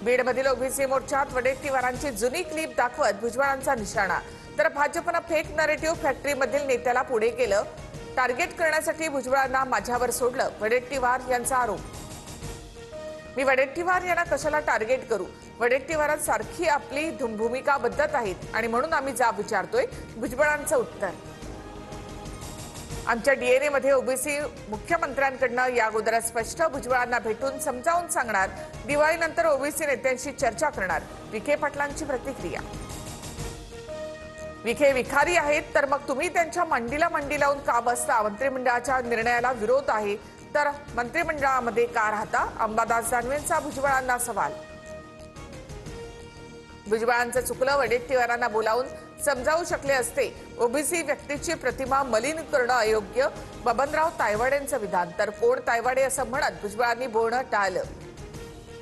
बीडमधील OBC मोर्चात वडेट्टीवारांची जुनी clip दाखवत भुजबळांचा निशाणा। तर भाजपनं फेक नरेटिव्ह फॅक्टरीमधील नेत्याला पुढे केलं। टार्गेट करण्यासाठी भुजबळांना माझ्यावर सोडलं, वडेट्टीवार यांचा आरोप। मी वडेट्टीवार यांना कशाला टार्गेट करू? वडेट्टीवारांसारखी आपली भूमिका बदलत आहेत आणि म्हणून आम्ही जाब विचारतोय, भुजबळांचं उत्तर। आमच्या डीएनए मध्ये ओबीसी मुख्यमंत्र्यांकडनं या अगोदर स्पष्ट, भुजबळांना भेटून समजावून सांगणार, दिवाळीनंतर ओबीसी नेत्यांशी चर्चा करणार। विखे पाटलांची प्रतिक्रिया। विखे विखारी आहेत तर मग तुम्ही त्यांच्या मंडीला मंडी लावून का बसता? मंत्रिमंडळाच्या निर्णयाला विरोध आहे तर मंत्रिमंडळामध्ये का राहता? अंबादास दानवेंचा भुजबळांना सवाल। भुजबळांचं चुकलं, वडेट्टीवारांना बोलावून समजावू शकले असते। ओबीसी व्यक्तीची प्रतिमा मलिन करणं अयोग्य, बबनराव तायवाडेंचं विधान। तर कोण तायवाडे असं म्हणत भुजबळांनी बोलणं टाळलं।